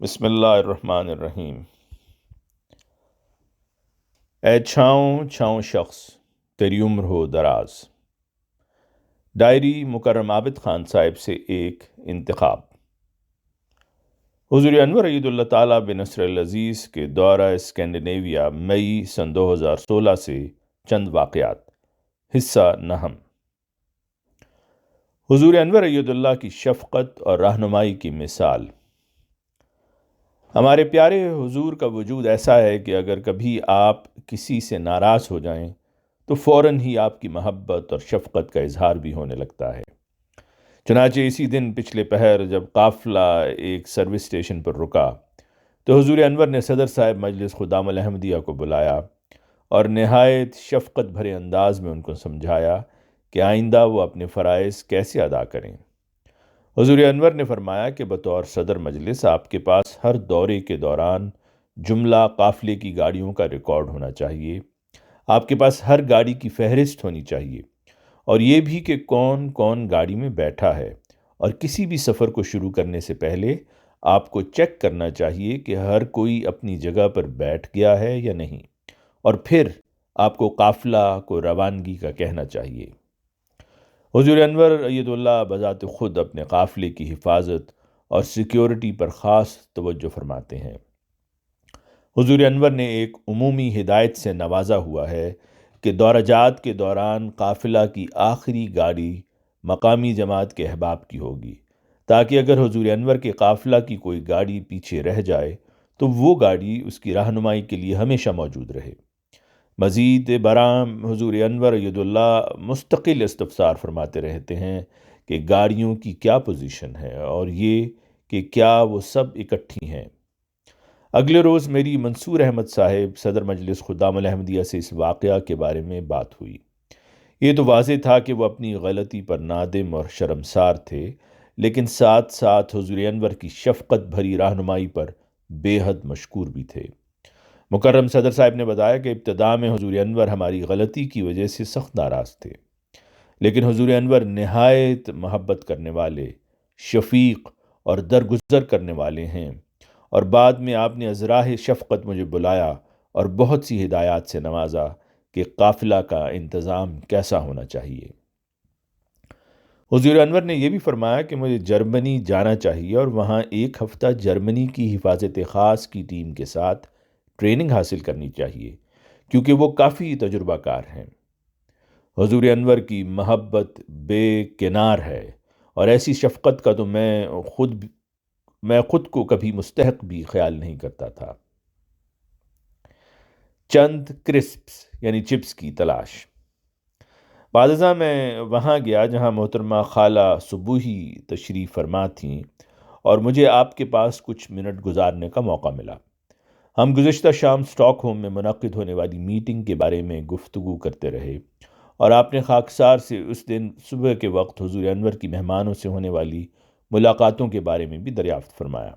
بسم اللہ الرحمن الرحیم۔ اے چھاؤں چھاؤں شخص تیری عمر ہو دراز۔ ڈائری مکرم عابد خان صاحب سے ایک انتخاب۔ حضور انور عید اللہ تعالیٰ بن نصر العزیز کے دورہ اسکینڈینیویا مئی سن 2016 سے چند واقعات۔ حصہ نہم۔ حضور انور عید اللہ کی شفقت اور رہنمائی کی مثال۔ ہمارے پیارے حضور کا وجود ایسا ہے کہ اگر کبھی آپ کسی سے ناراض ہو جائیں تو فوراً ہی آپ کی محبت اور شفقت کا اظہار بھی ہونے لگتا ہے۔ چنانچہ اسی دن پچھلے پہر جب قافلہ ایک سروس اسٹیشن پر رکا تو حضور انور نے صدر صاحب مجلس خدام الحمدیہ کو بلایا اور نہایت شفقت بھرے انداز میں ان کو سمجھایا کہ آئندہ وہ اپنے فرائض کیسے ادا کریں۔ حضور انور نے فرمایا کہ بطور صدر مجلس آپ کے پاس ہر دورے کے دوران جملہ قافلے کی گاڑیوں کا ریکارڈ ہونا چاہیے، آپ کے پاس ہر گاڑی کی فہرست ہونی چاہیے، اور یہ بھی کہ کون کون گاڑی میں بیٹھا ہے، اور کسی بھی سفر کو شروع کرنے سے پہلے آپ کو چیک کرنا چاہیے کہ ہر کوئی اپنی جگہ پر بیٹھ گیا ہے یا نہیں، اور پھر آپ کو قافلہ کو روانگی کا کہنا چاہیے۔ حضور انور اید اللہ بذات خود اپنے قافلے کی حفاظت اور سیکیورٹی پر خاص توجہ فرماتے ہیں۔ حضور انور نے ایک عمومی ہدایت سے نوازا ہوا ہے کہ دورہ جات کے دوران قافلہ کی آخری گاڑی مقامی جماعت کے احباب کی ہوگی، تاکہ اگر حضور انور کے قافلہ کی کوئی گاڑی پیچھے رہ جائے تو وہ گاڑی اس کی رہنمائی کے لیے ہمیشہ موجود رہے۔ مزید برآں حضور انور عید اللہ مستقل استفسار فرماتے رہتے ہیں کہ گاڑیوں کی کیا پوزیشن ہے اور یہ کہ کیا وہ سب اکٹھی ہیں۔ اگلے روز میری منصور احمد صاحب صدر مجلس خدام الحمدیہ سے اس واقعہ کے بارے میں بات ہوئی۔ یہ تو واضح تھا کہ وہ اپنی غلطی پر نادم اور شرمسار تھے، لیکن ساتھ ساتھ حضور انور کی شفقت بھری رہنمائی پر بے حد مشکور بھی تھے۔ مکرم صدر صاحب نے بتایا کہ ابتدا میں حضور انور ہماری غلطی کی وجہ سے سخت ناراض تھے، لیکن حضور انور نہایت محبت کرنے والے، شفیق اور درگزر کرنے والے ہیں، اور بعد میں آپ نے ازراہ شفقت مجھے بلایا اور بہت سی ہدایات سے نوازا کہ قافلہ کا انتظام کیسا ہونا چاہیے۔ حضور انور نے یہ بھی فرمایا کہ مجھے جرمنی جانا چاہیے اور وہاں ایک ہفتہ جرمنی کی حفاظت خاص کی ٹیم کے ساتھ ٹریننگ حاصل کرنی چاہیے، کیونکہ وہ کافی تجربہ کار ہیں۔ حضور انور کی محبت بے کنار ہے، اور ایسی شفقت کا تو میں خود کو کبھی مستحق بھی خیال نہیں کرتا تھا۔ چند کرسپس یعنی چپس کی تلاش۔ بعد ازاں میں وہاں گیا جہاں محترمہ خالہ صبوحی تشریف فرما تھیں، اور مجھے آپ کے پاس کچھ منٹ گزارنے کا موقع ملا۔ ہم گزشتہ شام اسٹاک ہوم میں منعقد ہونے والی میٹنگ کے بارے میں گفتگو کرتے رہے، اور آپ نے خاکسار سے اس دن صبح کے وقت حضور انور کی مہمانوں سے ہونے والی ملاقاتوں کے بارے میں بھی دریافت فرمایا۔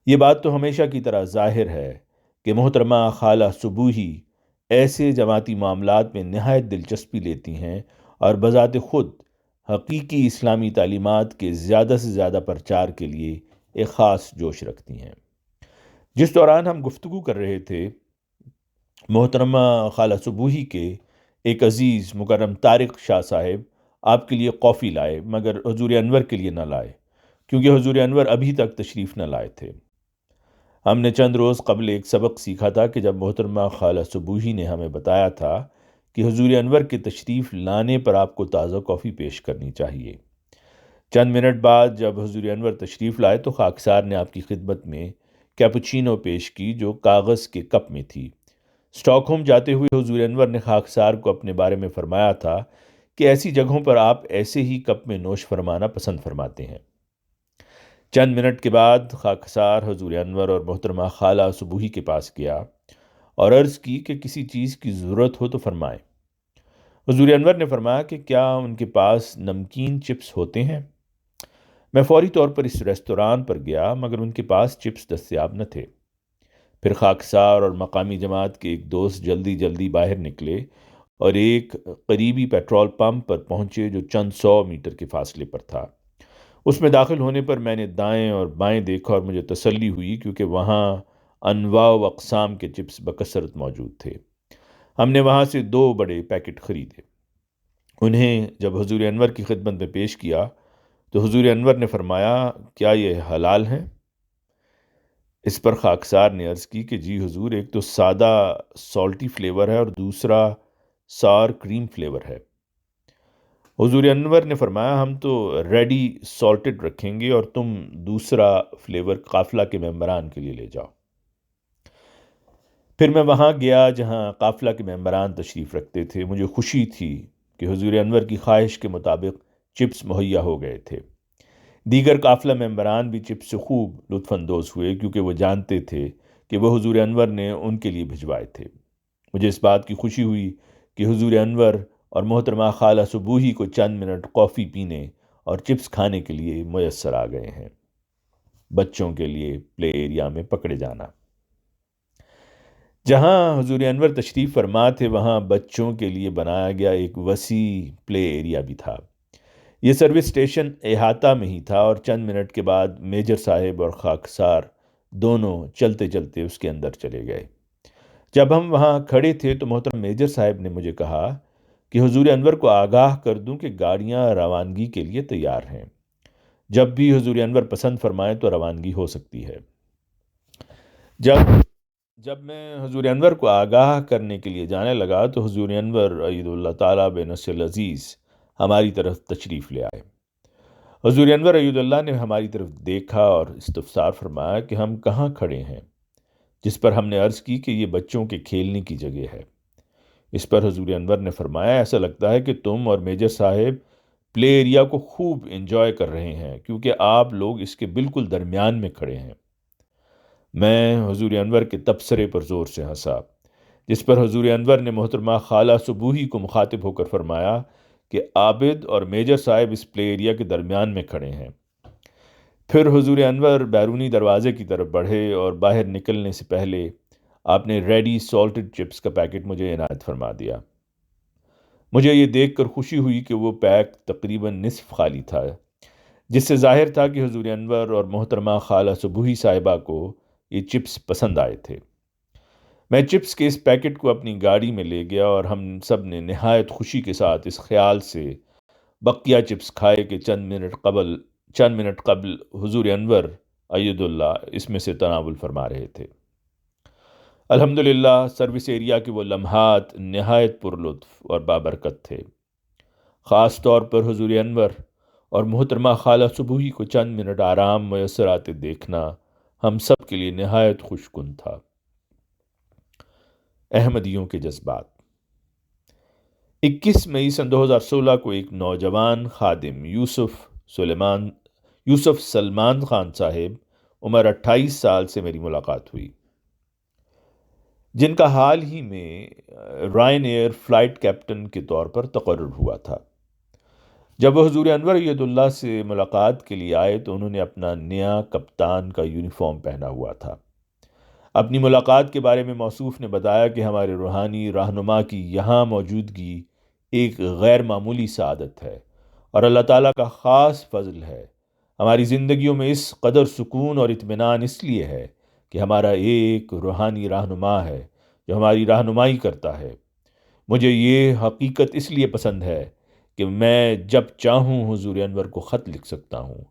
یہ بات تو ہمیشہ کی طرح ظاہر ہے کہ محترمہ خالہ صبوحی ایسے جماعتی معاملات میں نہایت دلچسپی لیتی ہیں اور بذات خود حقیقی اسلامی تعلیمات کے زیادہ سے زیادہ پرچار کے لیے ایک خاص جوش رکھتی ہیں۔ جس دوران ہم گفتگو کر رہے تھے، محترمہ خالہ صبوحی کے ایک عزیز مکرم طارق شاہ صاحب آپ کے لیے کافی لائے، مگر حضور انور کے لیے نہ لائے، کیونکہ حضور انور ابھی تک تشریف نہ لائے تھے۔ ہم نے چند روز قبل ایک سبق سیکھا تھا کہ جب محترمہ خالہ صبوحی نے ہمیں بتایا تھا کہ حضور انور کے تشریف لانے پر آپ کو تازہ کافی پیش کرنی چاہیے۔ چند منٹ بعد جب حضور انور تشریف لائے تو خاکسار نے آپ کی خدمت میں کیپوچینو پیش کی جو کاغذ کے کپ میں تھی۔ اسٹاک ہوم جاتے ہوئے حضور انور نے خاکسار کو اپنے بارے میں فرمایا تھا کہ ایسی جگہوں پر آپ ایسے ہی کپ میں نوش فرمانا پسند فرماتے ہیں۔ چند منٹ کے بعد خاکسار حضور انور اور محترمہ خالہ صبوحی کے پاس گیا اور عرض کی کہ کسی چیز کی ضرورت ہو تو فرمائیں۔ حضور انور نے فرمایا کہ کیا ان کے پاس نمکین چپس ہوتے ہیں؟ میں فوری طور پر اس ریستوران پر گیا، مگر ان کے پاس چپس دستیاب نہ تھے۔ پھر خاکسار اور مقامی جماعت کے ایک دوست جلدی باہر نکلے اور ایک قریبی پیٹرول پمپ پر پہنچے جو چند 100 میٹر کے فاصلے پر تھا۔ اس میں داخل ہونے پر میں نے دائیں اور بائیں دیکھا اور مجھے تسلی ہوئی، کیونکہ وہاں انواع و اقسام کے چپس بکثرت موجود تھے۔ ہم نے وہاں سے 2 بڑے پیکٹ خریدے۔ انہیں جب حضور انور کی خدمت میں پیش کیا تو حضور انور نے فرمایا، کیا یہ حلال ہیں؟ اس پر خاکسار نے عرض کی کہ جی حضور، ایک تو سادہ سالٹی فلیور ہے اور دوسرا سار کریم فلیور ہے۔ حضور انور نے فرمایا، ہم تو ریڈی سالٹڈ رکھیں گے اور تم دوسرا فلیور قافلہ کے ممبران کے لیے لے جاؤ۔ پھر میں وہاں گیا جہاں قافلہ کے ممبران تشریف رکھتے تھے۔ مجھے خوشی تھی کہ حضور انور کی خواہش کے مطابق چپس مہیا ہو گئے تھے۔ دیگر قافلہ ممبران بھی چپس سے خوب لطف اندوز ہوئے، کیونکہ وہ جانتے تھے کہ وہ حضور انور نے ان کے لیے بھجوائے تھے۔ مجھے اس بات کی خوشی ہوئی کہ حضور انور اور محترمہ خالہ صبوحی کو چند منٹ کافی پینے اور چپس کھانے کے لیے میسر آ گئے ہیں۔ بچوں کے لیے پلے ایریا میں پکڑے جانا۔ جہاں حضور انور تشریف فرما تھے وہاں بچوں کے لیے بنایا گیا ایک وسیع پلے ایریا بھی تھا۔ یہ سروس اسٹیشن احاطہ میں ہی تھا اور چند منٹ کے بعد میجر صاحب اور خاکسار دونوں چلتے چلتے اس کے اندر چلے گئے۔ جب ہم وہاں کھڑے تھے تو محترم میجر صاحب نے مجھے کہا کہ حضور انور کو آگاہ کر دوں کہ گاڑیاں روانگی کے لیے تیار ہیں، جب بھی حضور انور پسند فرمائیں تو روانگی ہو سکتی ہے۔ جب میں حضور انور کو آگاہ کرنے کے لیے جانے لگا تو حضور انور اید اللہ تعالیٰ بنصر العزیز ہماری طرف تشریف لے آئے۔ حضور انور اید اللہ نے ہماری طرف دیکھا اور استفسار فرمایا کہ ہم کہاں کھڑے ہیں، جس پر ہم نے عرض کی کہ یہ بچوں کے کھیلنے کی جگہ ہے۔ اس پر حضور انور نے فرمایا، ایسا لگتا ہے کہ تم اور میجر صاحب پلے ایریا کو خوب انجوائے کر رہے ہیں، کیونکہ آپ لوگ اس کے بالکل درمیان میں کھڑے ہیں۔ میں حضور انور کے تبصرے پر زور سے ہنسا، جس پر حضور انور نے محترمہ خالہ صبوحی کو مخاطب ہو کر فرمایا کہ عابد اور میجر صاحب اس پلے ایریا کے درمیان میں کھڑے ہیں۔ پھر حضور انور بیرونی دروازے کی طرف بڑھے اور باہر نکلنے سے پہلے آپ نے ریڈی سالٹڈ چپس کا پیکٹ مجھے عنایت فرما دیا۔ مجھے یہ دیکھ کر خوشی ہوئی کہ وہ پیک تقریباً نصف خالی تھا، جس سے ظاہر تھا کہ حضور انور اور محترمہ خالہ صبوحی صاحبہ کو یہ چپس پسند آئے تھے۔ میں چپس کے اس پیکٹ کو اپنی گاڑی میں لے گیا اور ہم سب نے نہایت خوشی کے ساتھ اس خیال سے بقیہ چپس کھائے کہ چند منٹ قبل حضور انور اید اللہ اس میں سے تناول فرما رہے تھے۔ الحمدللہ سروس ایریا کے وہ لمحات نہایت پرلطف اور بابرکت تھے۔ خاص طور پر حضور انور اور محترمہ خالہ صبوحی کو چند منٹ آرام میسر آتے دیکھنا ہم سب کے لیے نہایت خوش کن تھا۔ احمدیوں کے جذبات۔ 21 مئی سن 2016 کو ایک نوجوان خادم یوسف سلمان خان صاحب عمر 28 سال سے میری ملاقات ہوئی، جن کا حال ہی میں رائن ایئر فلائٹ کیپٹن کے طور پر تقرر ہوا تھا۔ جب وہ حضور انور اید اللہ سے ملاقات کے لیے آئے تو انہوں نے اپنا نیا کپتان کا یونیفارم پہنا ہوا تھا۔ اپنی ملاقات کے بارے میں موصوف نے بتایا کہ ہمارے روحانی رہنما کی یہاں موجودگی ایک غیر معمولی سعادت ہے اور اللہ تعالیٰ کا خاص فضل ہے۔ ہماری زندگیوں میں اس قدر سکون اور اطمینان اس لیے ہے کہ ہمارا ایک روحانی رہنما ہے جو ہماری رہنمائی کرتا ہے۔ مجھے یہ حقیقت اس لیے پسند ہے کہ میں جب چاہوں حضور انور کو خط لکھ سکتا ہوں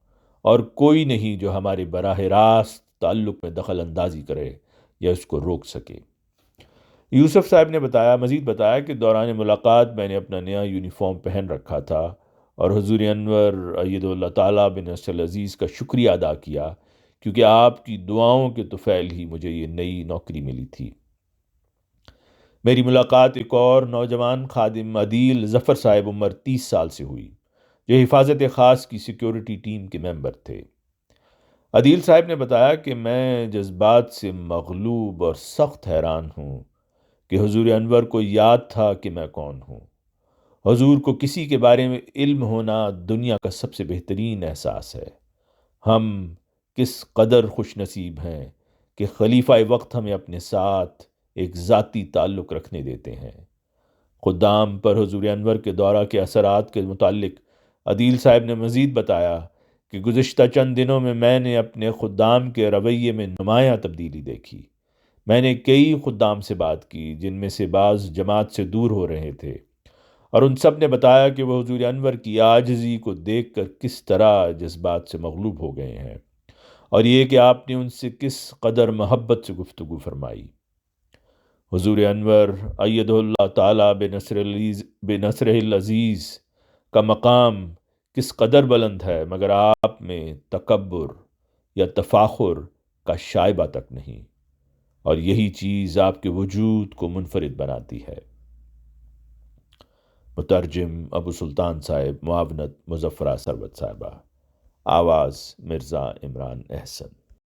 اور کوئی نہیں جو ہمارے براہ راست تعلق میں دخل اندازی کرے یا اس کو روک سکے۔ یوسف صاحب نے مزید بتایا کہ دوران ملاقات میں نے اپنا نیا یونیفارم پہن رکھا تھا اور حضور انور اید اللہ تعالیٰ بنصر العزیز کا شکریہ ادا کیا، کیونکہ آپ کی دعاؤں کے طفیل ہی مجھے یہ نئی نوکری ملی تھی۔ میری ملاقات ایک اور نوجوان خادم عدیل ظفر صاحب عمر 30 سال سے ہوئی، جو حفاظت خاص کی سیکیورٹی ٹیم کے ممبر تھے۔ عدیل صاحب نے بتایا کہ میں جذبات سے مغلوب اور سخت حیران ہوں کہ حضور انور کو یاد تھا کہ میں کون ہوں۔ حضور کو کسی کے بارے میں علم ہونا دنیا کا سب سے بہترین احساس ہے۔ ہم کس قدر خوش نصیب ہیں کہ خلیفہ وقت ہمیں اپنے ساتھ ایک ذاتی تعلق رکھنے دیتے ہیں۔ خدام پر حضور انور کے دورہ کے اثرات کے متعلق عدیل صاحب نے مزید بتایا کہ کہ گزشتہ چند دنوں میں نے اپنے خدام کے رویے میں نمایاں تبدیلی دیکھی۔ میں نے کئی خدام سے بات کی جن میں سے بعض جماعت سے دور ہو رہے تھے، اور ان سب نے بتایا کہ وہ حضور انور کی عاجزی کو دیکھ کر کس طرح جذبات سے مغلوب ہو گئے ہیں، اور یہ کہ آپ نے ان سے کس قدر محبت سے گفتگو فرمائی۔ حضور انور ایدہ اللہ تعالیٰ بنصرہ العزیز کا مقام کس قدر بلند ہے، مگر آپ میں تکبر یا تفاخر کا شائبہ تک نہیں، اور یہی چیز آپ کے وجود کو منفرد بناتی ہے۔ مترجم ابو سلطان صاحب، معاونت مظفرہ ثروت صاحبہ، آواز مرزا عمران احسن۔